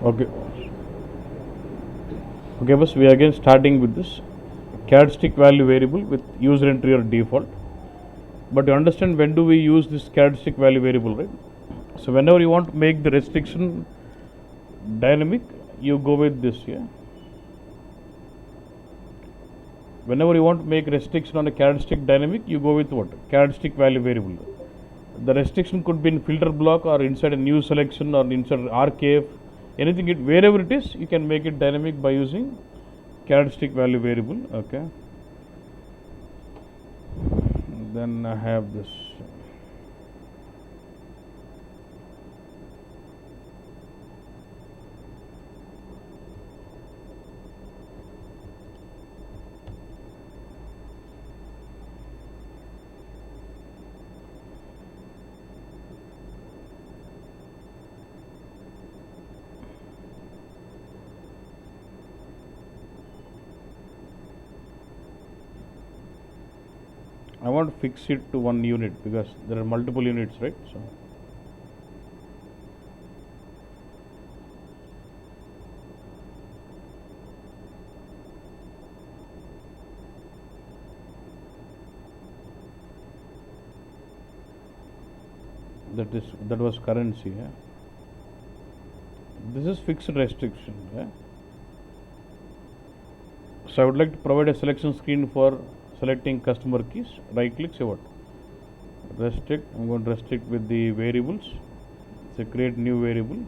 Okay. Okay, boss, we are again starting with this characteristic value variable with user entry or default. But you understand, when do we use this characteristic value variable, right? So whenever you want to make the restriction dynamic, you go with this here. Whenever you want to make restriction on a characteristic dynamic, you go with what? Characteristic value variable. The restriction could be in filter block or inside a new selection or inside RKF, anything, wherever it is, you can make it dynamic by using characteristic value variable. Okay. Then I have this. I want to fix it to one unit because there are multiple units, right? So that was currency. Yeah? This is fixed restriction. Yeah? So I would like to provide a selection screen for selecting customer keys. Right click, say what? Restrict. I'm going to restrict with the variables. So create new variable.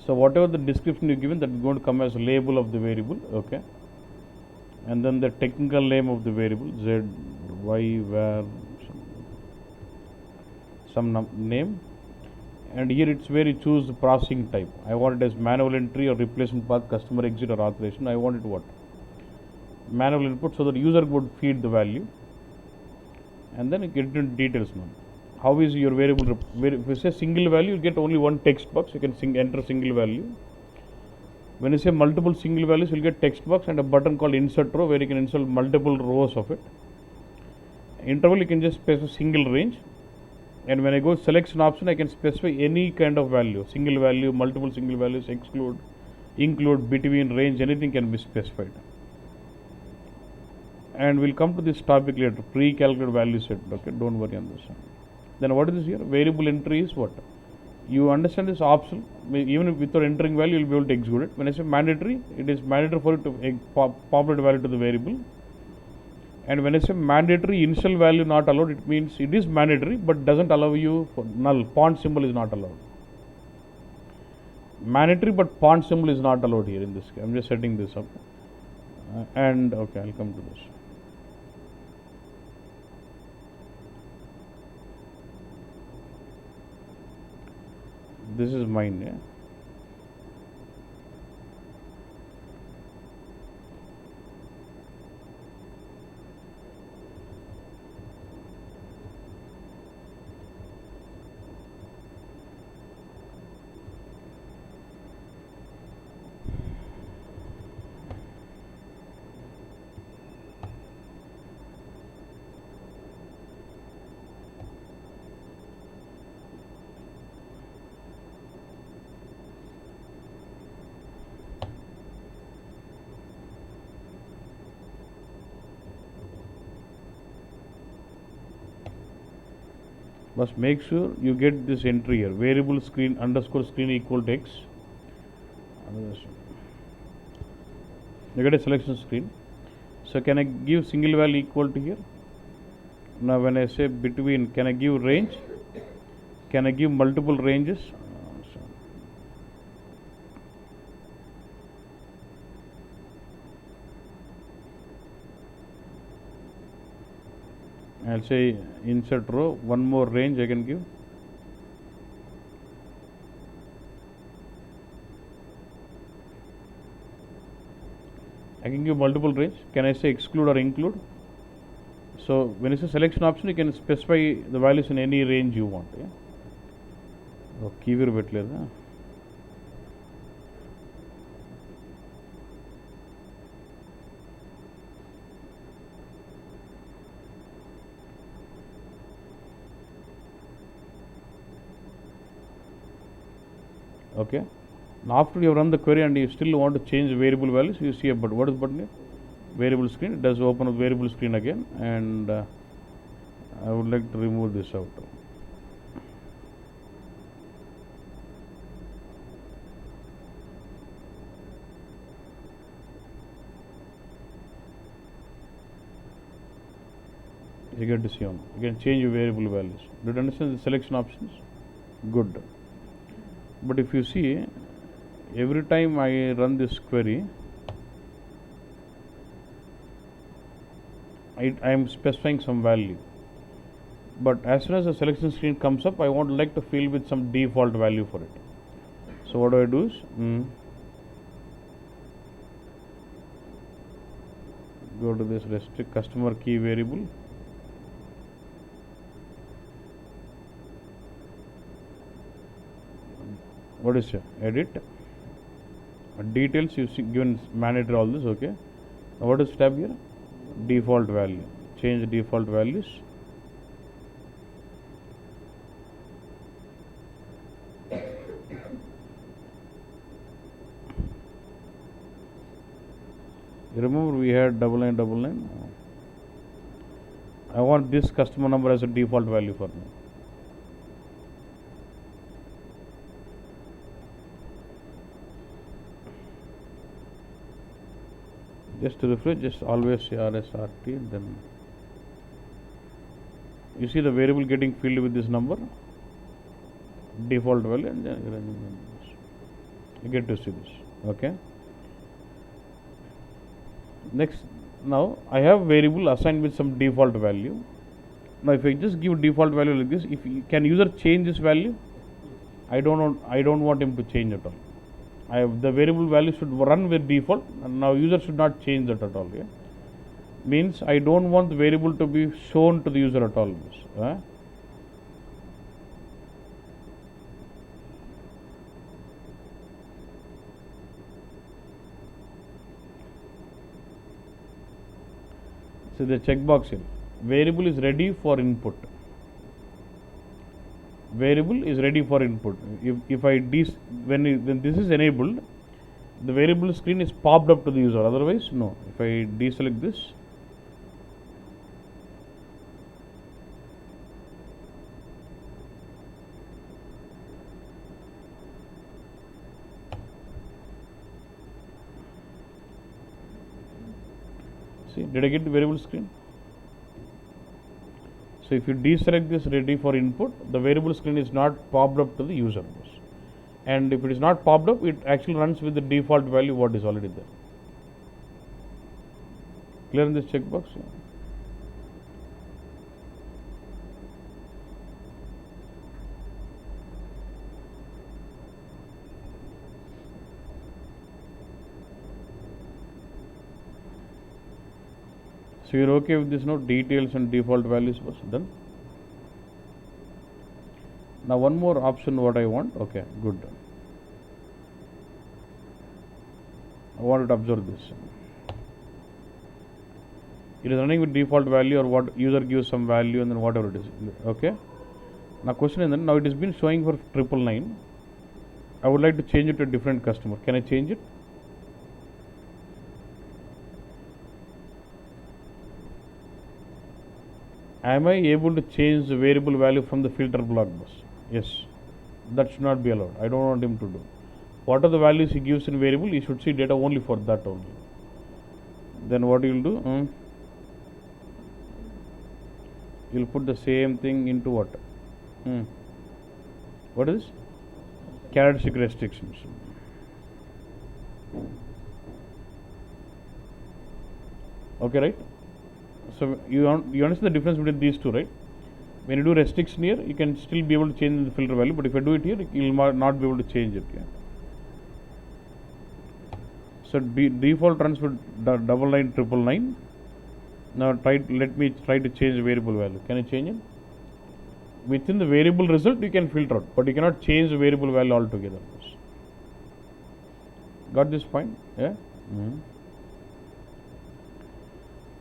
So whatever the description you given, that is going to come as a label of the variable. Okay. And then the technical name of the variable, z, y, where, some name. And here it's where you choose the processing type. I want it as manual entry or replacement path, customer exit or authorization. I want it what? Manual input, so that user would feed the value. And then you get into details now. How is your variable? If you say single value, you get only one text box. You can enter single value. When you say multiple single values, you'll get text box and a button called insert row, where you can insert multiple rows of it. Interval, you can just specify single range. And when I go selection option, I can specify any kind of value, single value, multiple single values, exclude, include, between, range, anything can be specified. And we'll come to this topic later, pre-calculated value set. Okay, don't worry on this one. Then what is this here? Variable entry is what? You understand this optional. Even without entering value, you'll be able to execute it. When I say mandatory, it is mandatory for it to populate value to the variable. And when I say mandatory initial value not allowed, it means it is mandatory but doesn't allow you for null. Pond symbol is not allowed. Mandatory but pond symbol is not allowed here in this case. I'm just setting this up. And okay, I'll come to this. This is mine. Yeah. Must make sure you get this entry here, variable screen underscore screen equal to x. You get a selection screen. So can I give single value equal to here? Now when I say between, can I give range? Can I give multiple ranges? I'll say insert row, one more range I can give. I can give multiple range. Can I say exclude or include? So when it's a selection option, you can specify the values in any range you want. Yeah? Oh, keyword పెట్టలేదా? Okay. Now after you have run the query and you still want to change variable values, you see a button. What is button here? Variable screen. It does open up variable screen again, and I would like to remove this out. You get to see on. You can change your variable values. Did you understand the selection options? Good. But if you see, every time I run this query, I am specifying some value. But as soon as the selection screen comes up, I want like to fill with some default value for it. So what do I do is, go to this restrict customer key variable. What is here? Edit. Details, you see given mandatory all this, okay. Now what is tab here? Default value. Change default values. You remember we had 9999. I want this customer number as a default value for me. Just to refresh, just always say RSRT, then you see the variable getting filled with this number, default value, and then you get to see this. Okay. Next, now I have variable assigned with some default value. Now if I just give default value like this, if you, can user change this value? I don't want him to change at all. The variable value should run with default, and now user should not change that at all. Yeah? Means I don't want the variable to be shown to the user at all. So the checkbox here, variable is ready for input. Variable is ready for input. If I when this is enabled, the variable screen is popped up to the user. Otherwise, no. If I deselect this, see, did I get the variable screen? So if you deselect this ready for input, the variable screen is not popped up to the user. And if it is not popped up, it actually runs with the default value what is already there. Clear in this checkbox? Yeah. So you're okay with this note, details and default values was done. Now one more option what I want. Okay, good. I wanted to observe this. It is running with default value, or what user gives some value and then whatever it is. Okay. Now question is then, now it has been showing for 999. I would like to change it to a different customer. Can I change it? Am I able to change the variable value from the filter block bus? Yes. That should not be allowed. I don't want him to do. What are the values he gives in variable? He should see data only for that only. Then what you will do? You will put the same thing into what? What is this? Characteristic restrictions. Okay, right? So you understand the difference between these two, right? When you do restriction here, you can still be able to change the filter value, but if I do it here, you will not be able to change it. Yeah? So default runs with 99999. Now let me try to change the variable value. Can I change it? Within the variable result, you can filter out, but you cannot change the variable value altogether. Got this point? Yeah.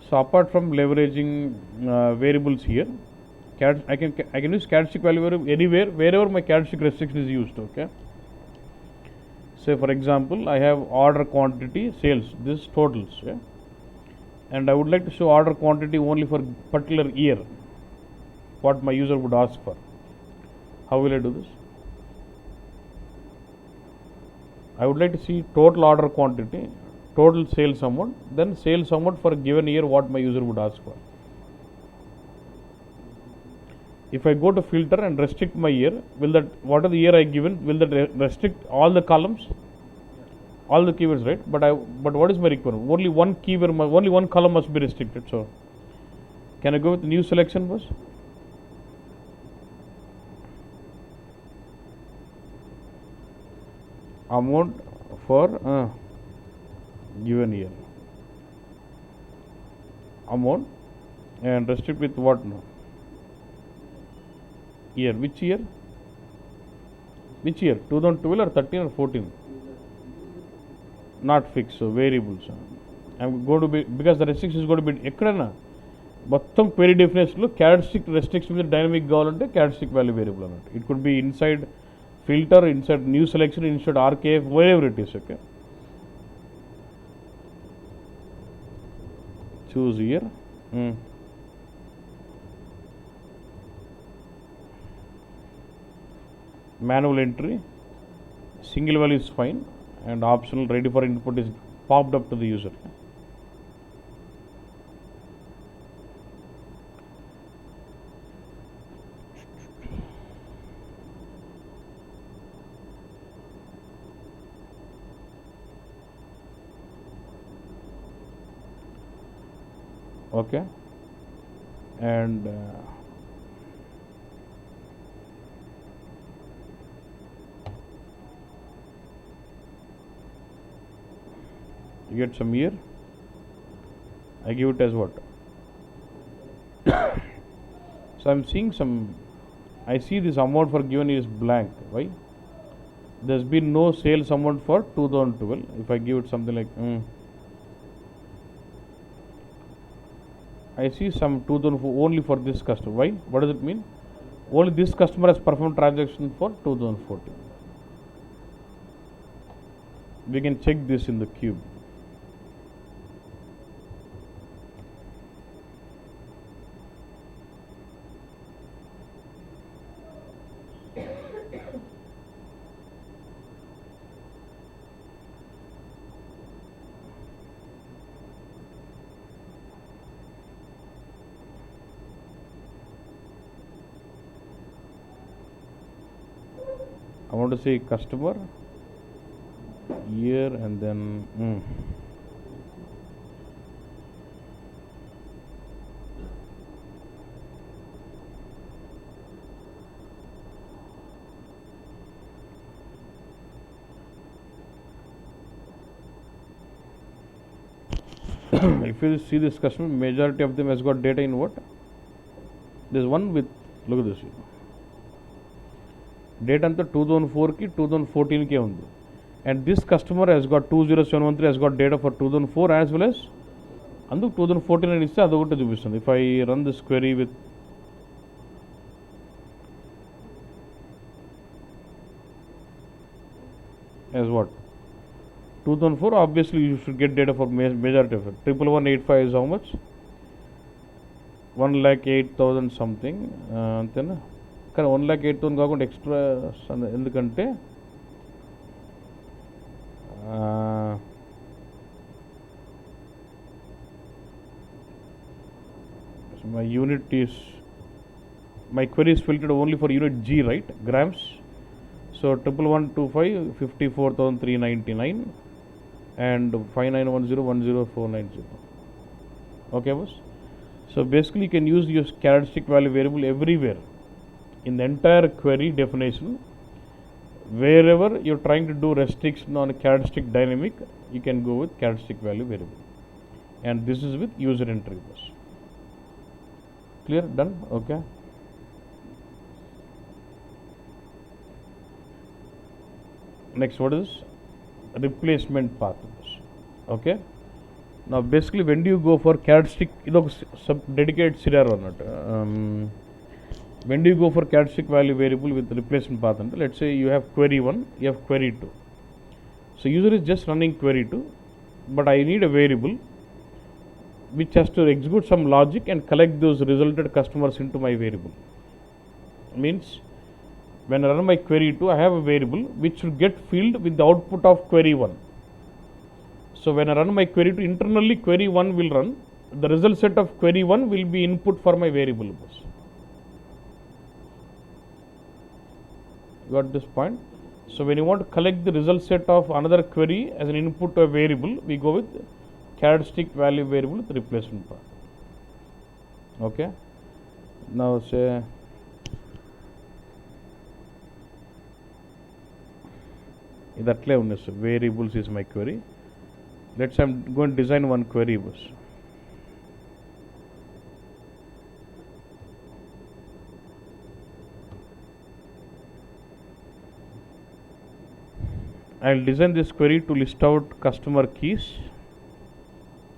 So apart from leveraging variables here, I can use characteristic value anywhere, wherever my characteristic restriction is used. Okay. Say for example, I have order quantity sales, this totals, yeah? And I would like to show order quantity only for particular year, what my user would ask for. How will I do this? I would like to see total order quantity, total sales amount, then sales amount for a given year, what my user would ask for. If I go to filter and restrict my year, will that, what are the year I given, will that restrict all the columns? All the keywords, right? But what is my requirement? Only one keyword, only one column must be restricted. So can I go with new selection boss? Amount for given year. Amount and restrict with what now? Year. Which year? Which year? 2012 or 13 or 14? Not fixed. So variables. I'm going to be, because the restriction is going to be ఎక్కడైనా మొత్తం query definition లో characteristic restriction with dynamic కావాలంటే characteristic value variable అన్నట్టు. It could be inside filter, inside new selection, inside RKF, wherever it is. Okay. Choose year. Manual entry, single value is fine, and optional ready for input is popped up to the user. Okay, and you get some year. I give it as what? So I'm seeing some, I see this amount for given is blank. Why? There's been no sales amount for 2012. If I give it something like I see some 2004 only for this customer. Why? What does it mean? Only this customer has performed transaction for 2014. We can check this in the cube. I want to say customer, year, and then if you see this customer, majority of them has got data in what? There's one with, look at this. Date అంతా 2004కి 2014కే ఉంది. And this customer has got 20713 has got data for 2004 as well as అందుకు 2014 అని ఇస్తే అదొకటి చూపిస్తుంది. If I run this query with as what? 2004, obviously you should get data for majority of it. 11185 is how much? 1,08,000 something. అంతేనా? కానీ 1,08,000 కాకుండా extra ఎందుకంటే my unit is, my query is filtered only for unit G, right? Grams. So 1125 54,399 and 5910 okay boss. So basically you can use your characteristic value variable everywhere in the entire query definition. Wherever you're trying to do restriction on a characteristic dynamic, you can go with characteristic value variable, and this is with user entry boss. Clear? Done? Okay. Next, what is replacement path? Okay. Now basically when do you go for characteristic, sub dedicated scenario or not? When do you go for characteristic value variable with replacement path? Let's say you have query 1, you have query 2. So user is just running query 2, but I need a variable which has to execute some logic and collect those resulted customers into my variable. Means when I run my query 2, I have a variable which should get filled with the output of query 1. So when I run my query 2, internally query 1 will run. The result set of query 1 will be input for my variable bus. Got this point? So when you want to collect the result set of another query as an input to a variable, we go with characteristic value variable with replacement path. Okay. Now say that variables is my query. Let's say I'm going to design one query bus. I'll design this query to list out customer keys.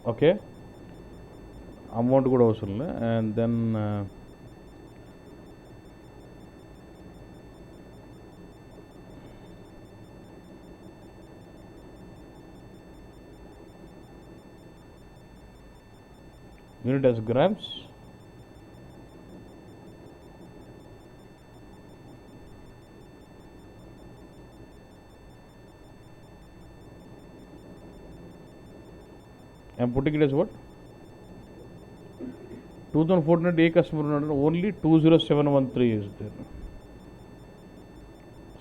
Okay. Amount kuda avasam le, and then unit as grams. I am putting it as what? 2014 A customer only 20713 is there.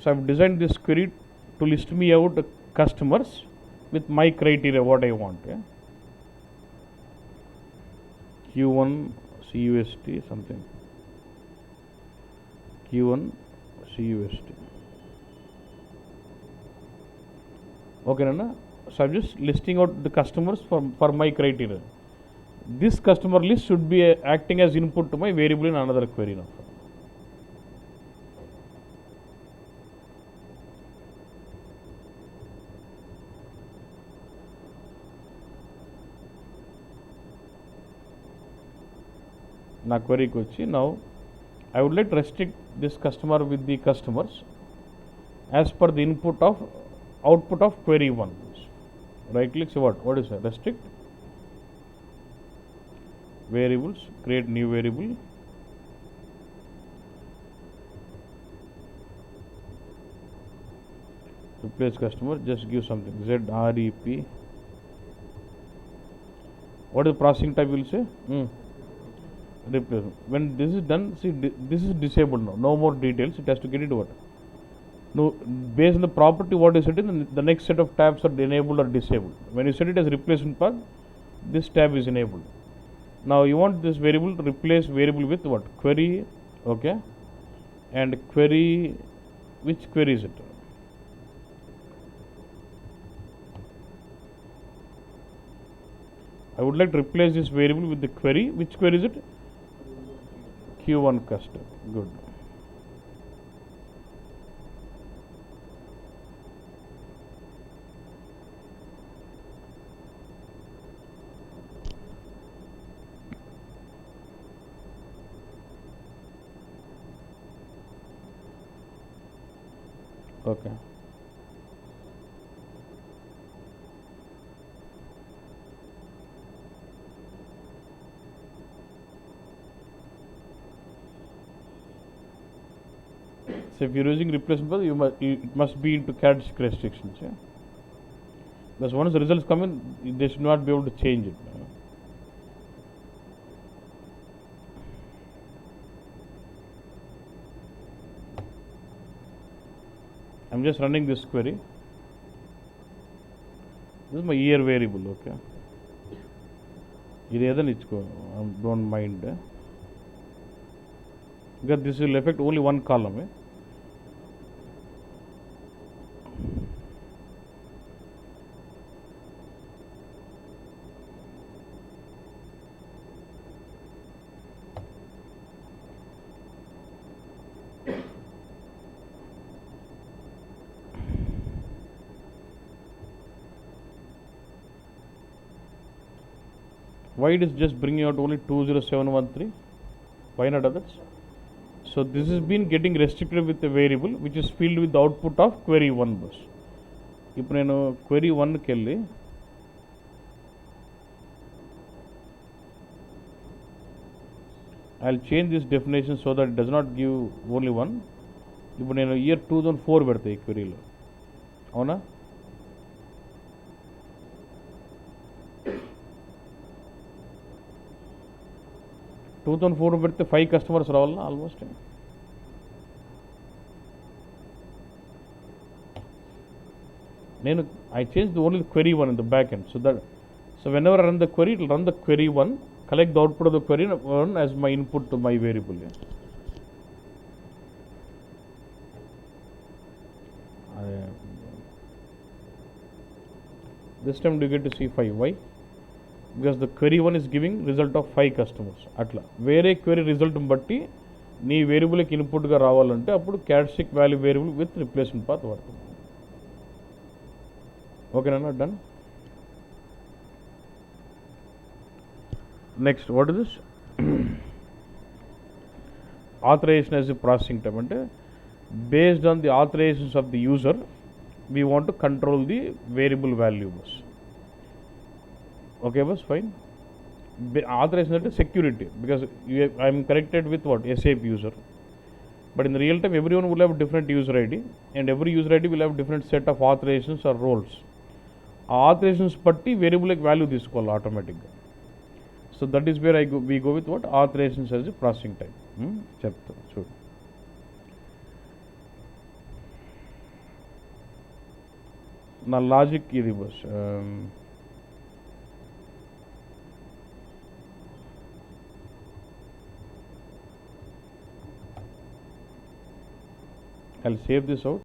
So I have designed this query to list me out customers with my criteria what I want. Yeah? Q1 CUST something. Q1 CUST. Okay, Nana? So I am just listing out the customers for my criteria. This customer list should be acting as input to my variable in another query now. Na query kochi. Now I would like to restrict this customer with the customers as per the output of query 1. Right click, say what is that? Restrict variables, create new variable. Replace customer, just give something ZREP. What is the processing type will say? Replace. When this is done, see this is disabled now. No more details. It has to get it what? No, based on the property what is set in, the next set of tabs are enabled or disabled. When you set it as replacement path, this tab is enabled. Now you want this variable to replace variable with what? Query, okay, and query, which query is it? I would like to replace this variable with the query. Which query is it? Q1 custom. Good. Okay. So if you're using replacement, it must be into characteristic restrictions. Yeah. Because once the results come in, they should not be able to change it. I'm just running this query. This is my year variable, okay. Don't mind. Because this will affect only one column. Why it is just bringing out only 20713? Why not others? So this has been getting restricted with a variable which is filled with the output of query 1 bus. ఇప్పుడు నేను query 1కి వెళ్ళి I will change this definition so that it does not give only 1. ఇప్పుడు నేను year 2004 పెడతా ఈ క్వెరీలో, అవునా? Two thousand four పెడితే 5 కస్టమర్స్ రావాలన్నా ఆల్మోస్ట్. నేను I change only query 1 in the back end. So whenever I run the query, it will run the query 1, collect the output of the query 1 as my input to my variable. This time you get to see 5. Why? Because the query 1 is giving result of 5 customers. అట్లా వేరే query result బట్టి నీ వేరియబుల్కి ఇన్పుట్గా రావాలంటే అప్పుడు characteristic value variable with replacement path వాడుతుంది. ఓకేనా? Done. Next, what is this? authorization as a processing type. అంటే based on the authorizations of the user, we want to control the variable value bus. Okay bus, fine. Authorization is security, because I am connected with what? SAP user. But in the real time, everyone will have different user ID, and every user ID will have different set of authorizations or roles. Authorizations పట్టి variable value తీసుకోవాలి ఆటోమేటిక్గా. So that is where we go with what? Authorizations as a processing type. చెప్తా చూడు. నా logic ఇది bus. I'll save this out.